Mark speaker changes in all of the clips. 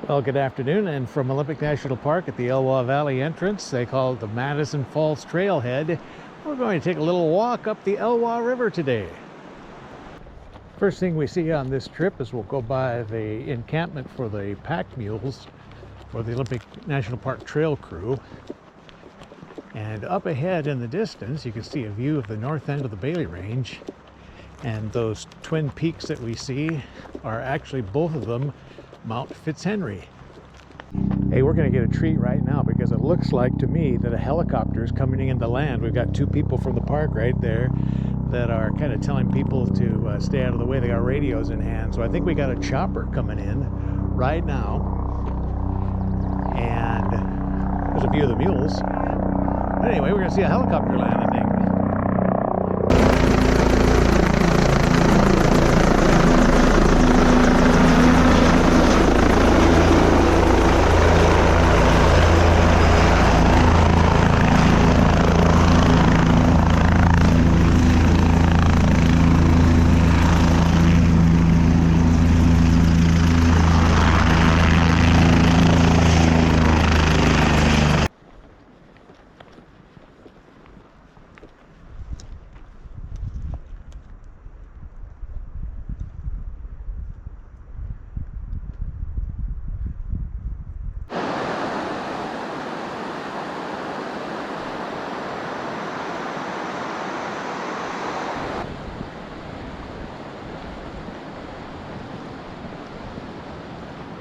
Speaker 1: Well, good afternoon, and from Olympic National Park at the Elwha Valley entrance, they call it the Madison Falls Trailhead. We're going to take a little walk up the Elwha River today. First thing we see on this trip is we'll go by the encampment for the pack mules for the Olympic National Park trail crew. And up ahead in the distance, you can see a view of the north end of the Bailey Range. And those twin peaks that we see are actually both of them Mount Fitzhenry. Hey, we're going to get a treat right now because it looks like to me that a helicopter is coming in to land. We've got two people from the park right there that are kind of telling people to stay out of the way. They got radios in hand, so I think we got a chopper coming in right now. And there's a view of the mules. But anyway, we're going to see a helicopter land, I think.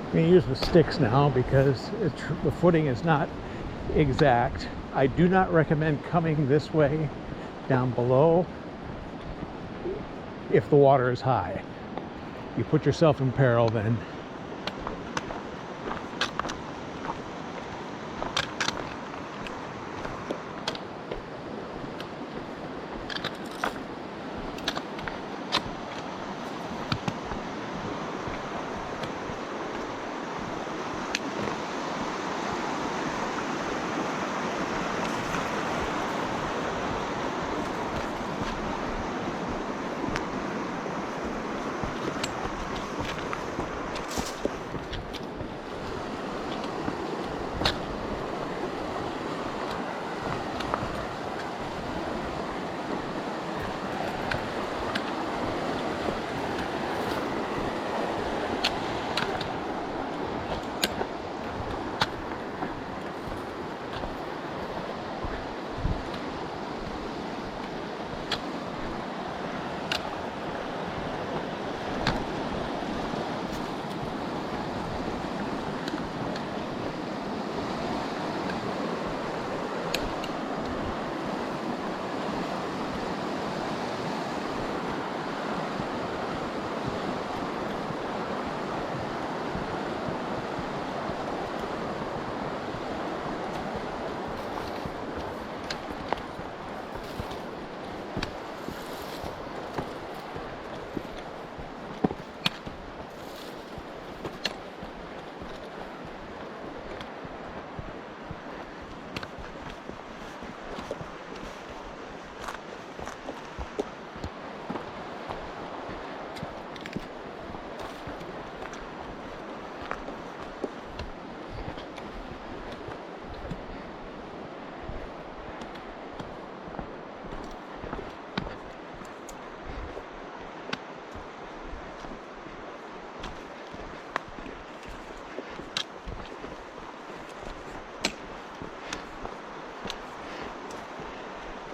Speaker 1: I'm going to use the sticks now because the footing is not exact. I do not recommend coming this way down below if the water is high. You put yourself in peril then.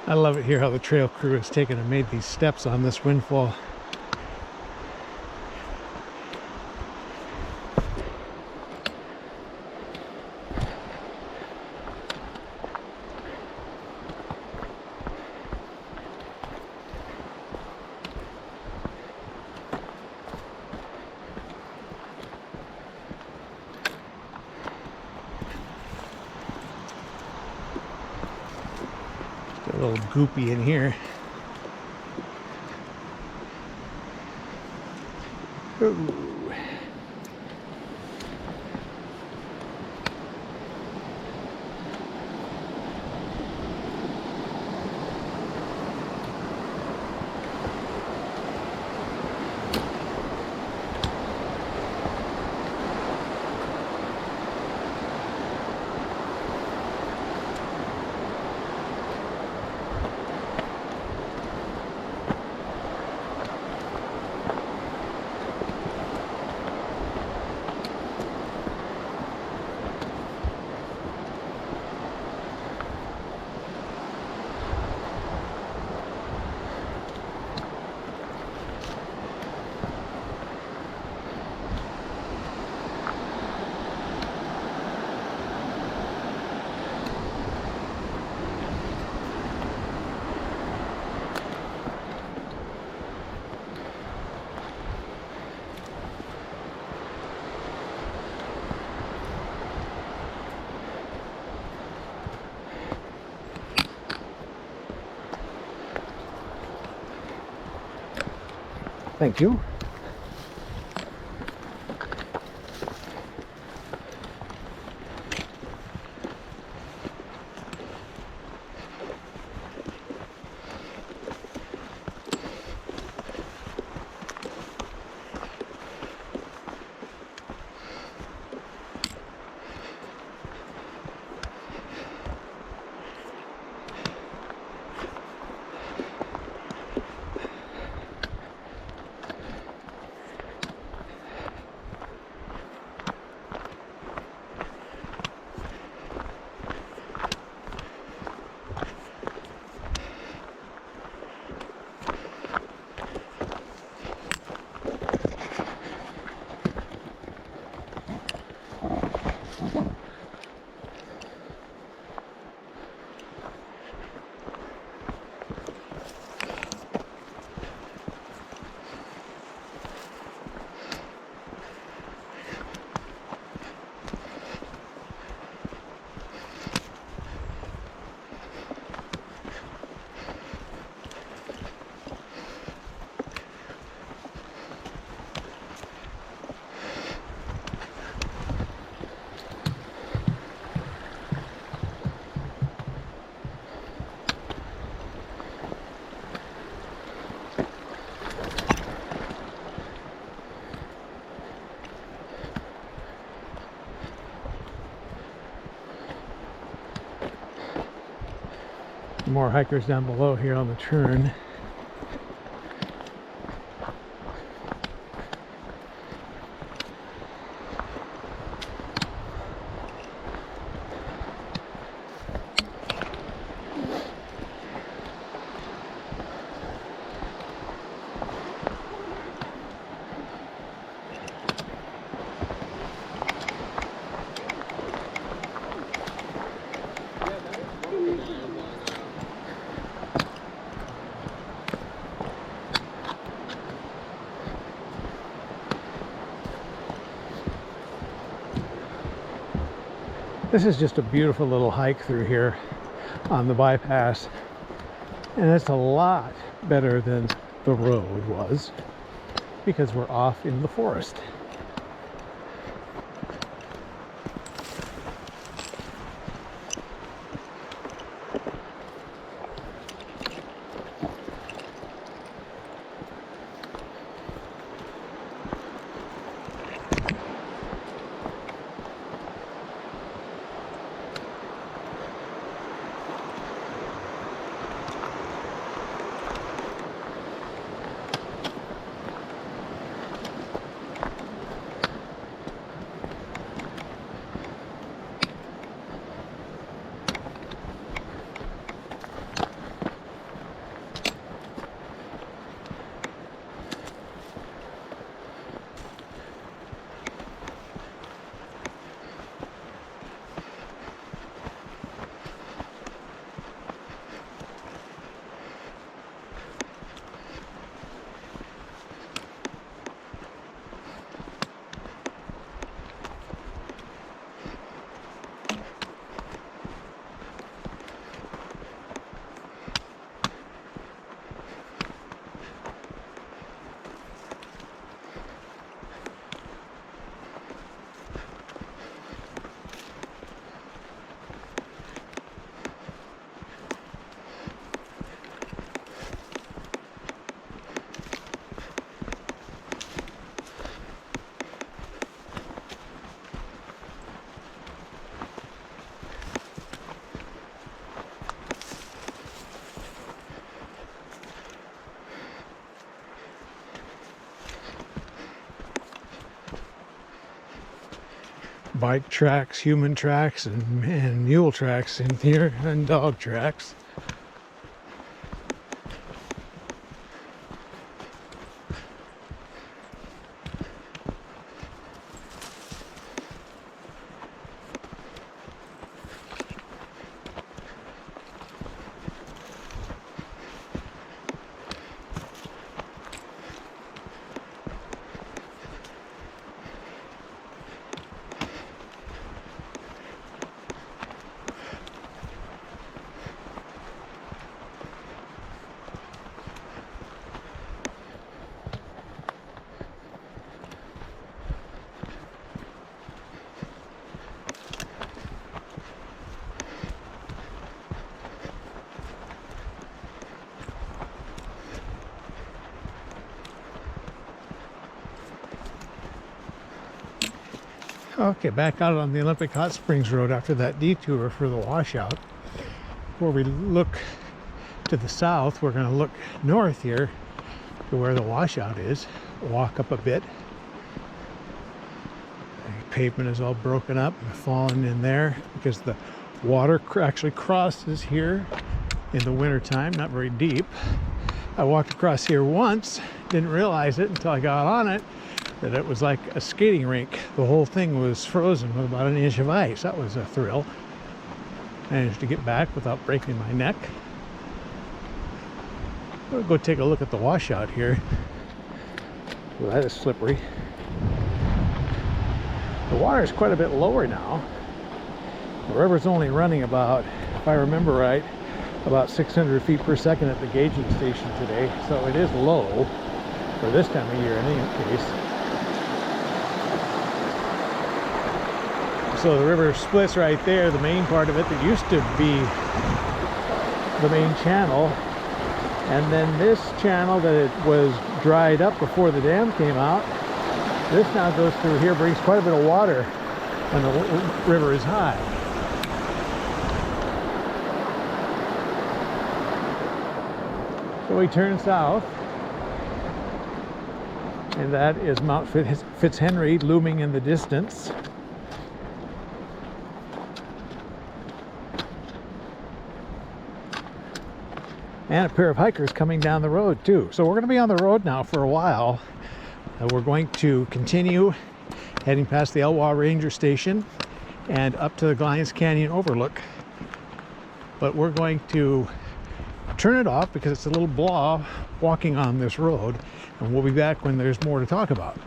Speaker 1: I love it here how the trail crew has taken and made these steps on this windfall. A little goopy in here. Ooh. Thank you. More hikers down below here on the turn. This is just a beautiful little hike through here on the bypass, and it's a lot better than the road was because we're off in the forest. Bike tracks, human tracks, and mule tracks in here, and dog tracks. Okay, back out on the Olympic Hot Springs Road after that detour for the washout. Before we look to the south, we're going to look north here to where the washout is. Walk up a bit. The pavement is all broken up and fallen in there because the water actually crosses here in the wintertime, not very deep. I walked across here once, didn't realize it until I got on it, that it was like a skating rink. The whole thing was frozen with about an inch of ice. That was a thrill. Managed to get back without breaking my neck. We'll go take a look at the washout here. Well, that is slippery. The water is quite a bit lower now. The river's only running about, if I remember right, about 600 feet per second at the gauging station today. So it is low for this time of year in any case. So the river splits right there, the main part of it that used to be the main channel. And then this channel that it was dried up before the dam came out, this now goes through here, brings quite a bit of water when the river is high. So we turn south, and that is Mount Fitzhenry looming in the distance. And a pair of hikers coming down the road too. So we're going to be on the road now for a while. We're going to continue heading past the Elwha Ranger Station and up to the Glines Canyon Overlook. But we're going to turn it off because it's a little blah walking on this road, and we'll be back when there's more to talk about.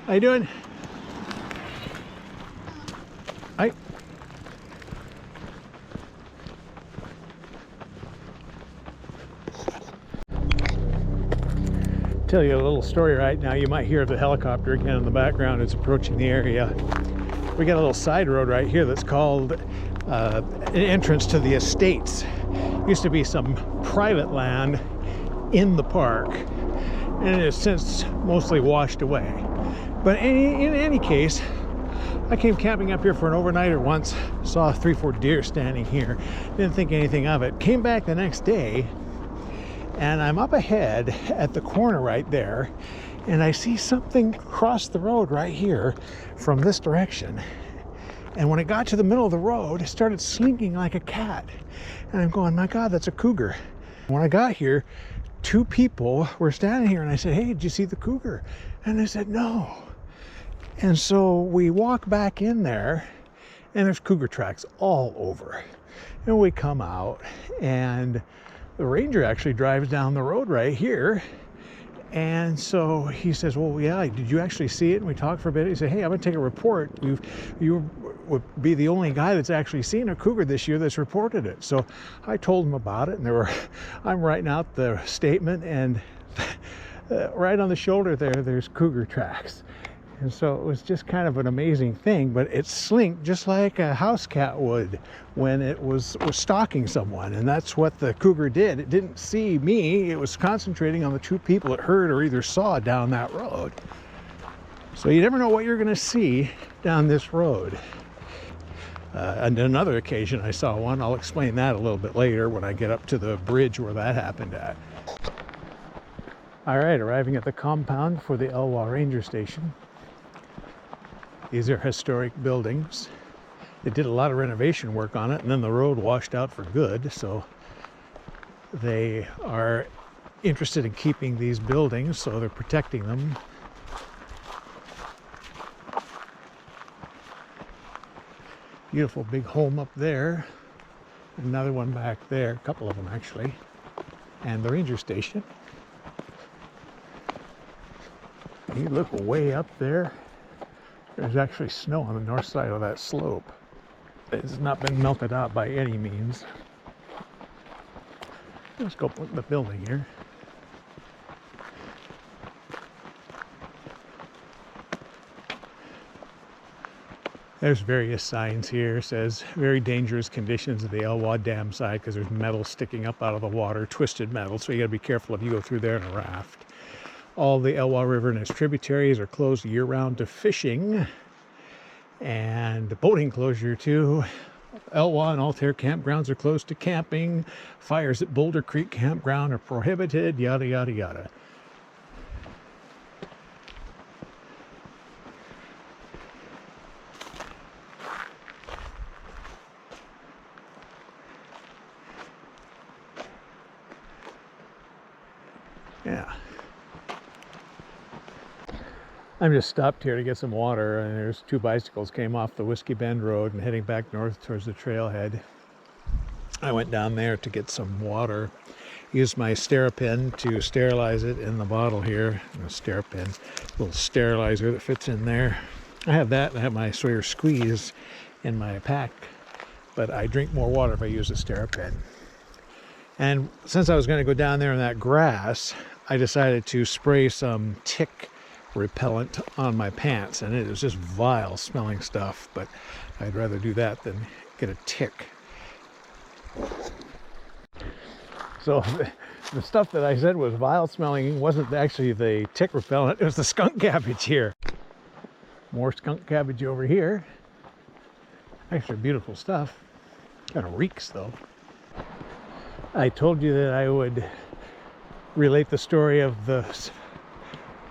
Speaker 1: How you doing? Hi. Tell you a little story right now. You might hear the helicopter again in the background. It's approaching the area. We got a little side road right here that's called an entrance to the estates. Used to be some private land in the park, and it has since mostly washed away. But in any case, I came camping up here for an overnighter once, saw 3-4 deer standing here, didn't think anything of it. Came back the next day, and I'm up ahead at the corner right there, and I see something cross the road right here from this direction. And when it got to the middle of the road, it started slinking like a cat. And I'm going, my God, that's a cougar. When I got here, 2 people were standing here, and I said, hey, did you see the cougar? And they said, no. And so we walk back in there, and there's cougar tracks all over. And we come out, and the ranger actually drives down the road right here. And so he says, well, yeah, did you actually see it? And we talked for a bit. He said, hey, I'm going to take a report. You would be the only guy that's actually seen a cougar this year that's reported it. So I told him about it, and I'm writing out the statement, and right on the shoulder there's cougar tracks. And so it was just kind of an amazing thing, but it slinked just like a house cat would when it was stalking someone. And that's what the cougar did. It didn't see me. It was concentrating on the 2 people it heard or either saw down that road. So you never know what you're going to see down this road. And another occasion I saw one. I'll explain that a little bit later when I get up to the bridge where that happened at. All right, arriving at the compound for the Elwha Ranger Station. These are historic buildings. They did a lot of renovation work on it, and then the road washed out for good, so they are interested in keeping these buildings, so they're protecting them. Beautiful big home up there. Another one back there, a couple of them actually. And the ranger station. You look way up there. There's actually snow on the north side of that slope. It's not been melted out by any means. Let's go look at the building here. There's various signs here. It says very dangerous conditions at the Elwha Dam side because there's metal sticking up out of the water, twisted metal, so you got to be careful if you go through there in a raft. All the Elwha River and its tributaries are closed year-round to fishing, and the boating closure too. Elwha and Altair campgrounds are closed to camping. Fires at Boulder Creek Campground are prohibited, yada, yada, yada. Yeah. I'm just stopped here to get some water, and there's two bicycles came off the Whiskey Bend Road and heading back north towards the trailhead. I went down there to get some water. Used my Steripin to sterilize it in the bottle here. A Steripin, little sterilizer that fits in there. I have that, and I have my Sawyer Squeeze in my pack, but I drink more water if I use a Steripin. And since I was going to go down there in that grass, I decided to spray some tick repellent on my pants, and it is just vile smelling stuff, but I'd rather do that than get a tick. So the stuff that I said was vile smelling wasn't actually the tick repellent, it was the skunk cabbage here. More skunk cabbage over here. Actually beautiful stuff. Kind of reeks though. I told you that I would relate the story of the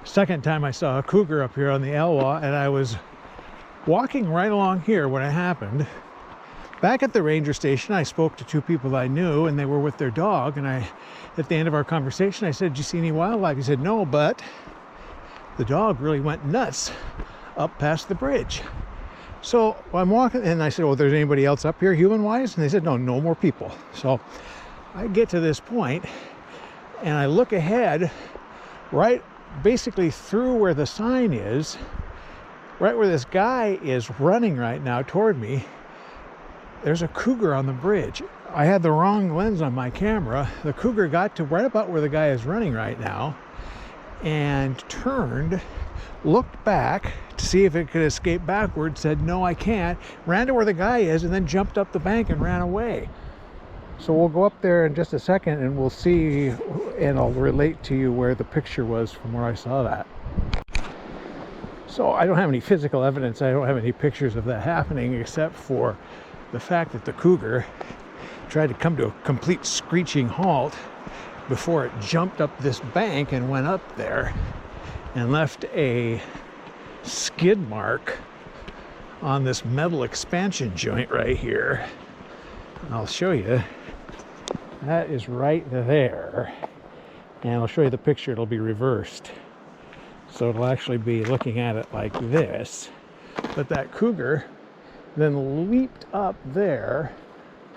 Speaker 1: second time I saw a cougar up here on the Elwha, and I was walking right along here when it happened. Back at the ranger station, I spoke to two people I knew, and they were with their dog, and at the end of our conversation, I said, "Did you see any wildlife?" He said, "No, but the dog really went nuts up past the bridge." So I'm walking, and I said, "Well, there's anybody else up here human-wise?" And they said, "No, no more people." So I get to this point, and I look ahead, right basically through where the sign is, right where this guy is running right now toward me. There's a cougar on the bridge. I had the wrong lens on my camera. The cougar got to right about where the guy is running right now and turned, looked back to see if it could escape backwards, said, "No, I can't," ran to where the guy is, and then jumped up the bank and ran away. So we'll go up there in just a second and we'll see, and I'll relate to you where the picture was from where I saw that. So I don't have any physical evidence, I don't have any pictures of that happening, except for the fact that the cougar tried to come to a complete screeching halt before it jumped up this bank and went up there and left a skid mark on this metal expansion joint right here. I'll show you. That is right there, and I'll show you the picture. It'll be reversed, so it'll actually be looking at it like this. But that cougar then leaped up there,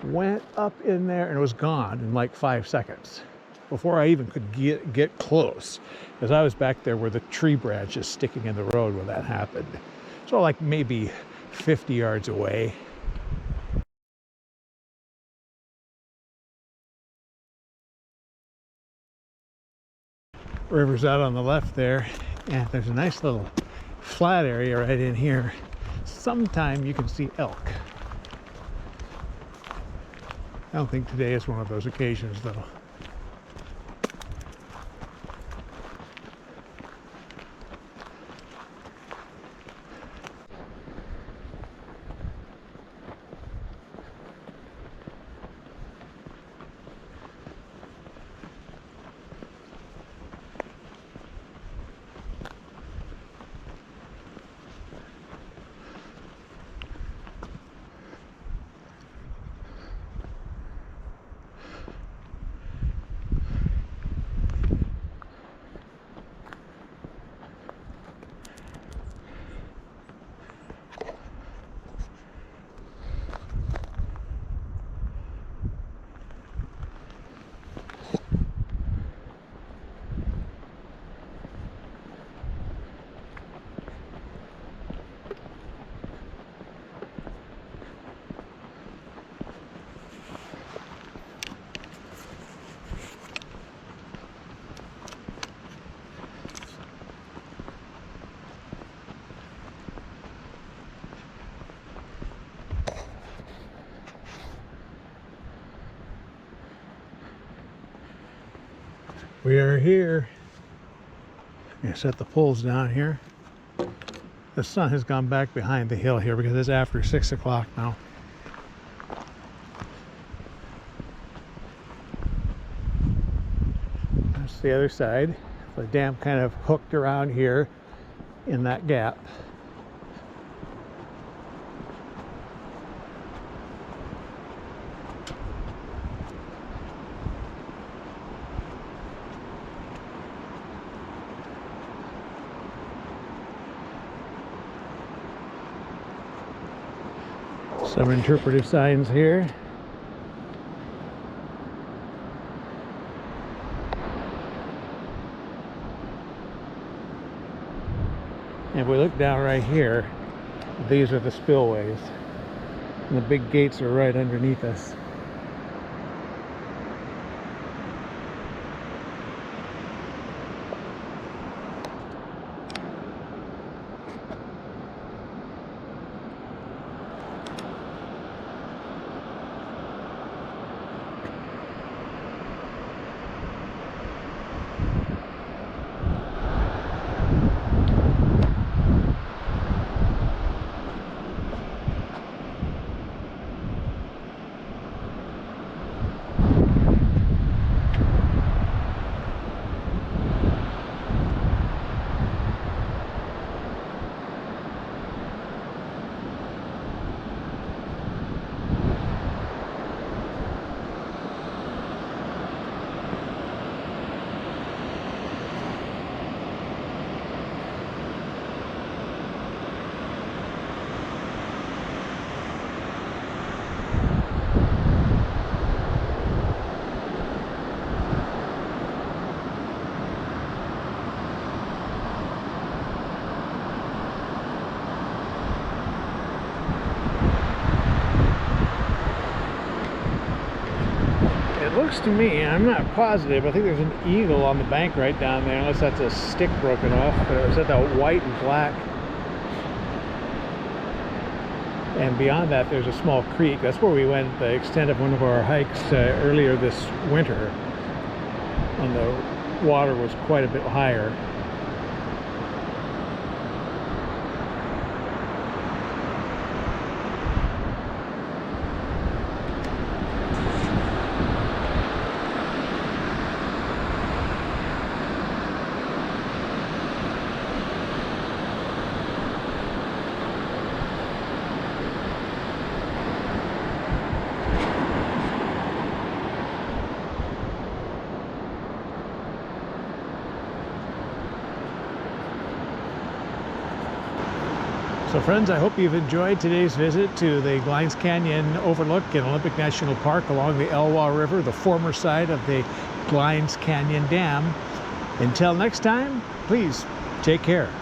Speaker 1: went up in there, and was gone in like 5 seconds before I even could get close, because I was back there where the tree branch is sticking in the road when that happened. So like maybe 50 yards away. River's out on the left there, and there's a nice little flat area right in here. Sometime you can see elk. I don't think today is one of those occasions though. We are here. I'm going to set the poles down here. The sun has gone back behind the hill here because it's after 6 o'clock now. That's the other side. The dam kind of hooked around here in that gap. Some interpretive signs here. And if we look down right here, these are the spillways. And the big gates are right underneath us. It looks to me, I'm not positive, I think there's an eagle on the bank right down there, unless that's a stick broken off, but it was at that white and black. And beyond that, there's a small creek. That's where we went the extent of one of our hikes earlier this winter, when the water was quite a bit higher. So friends, I hope you've enjoyed today's visit to the Glines Canyon Overlook in Olympic National Park along the Elwha River, the former site of the Glines Canyon Dam. Until next time, please take care.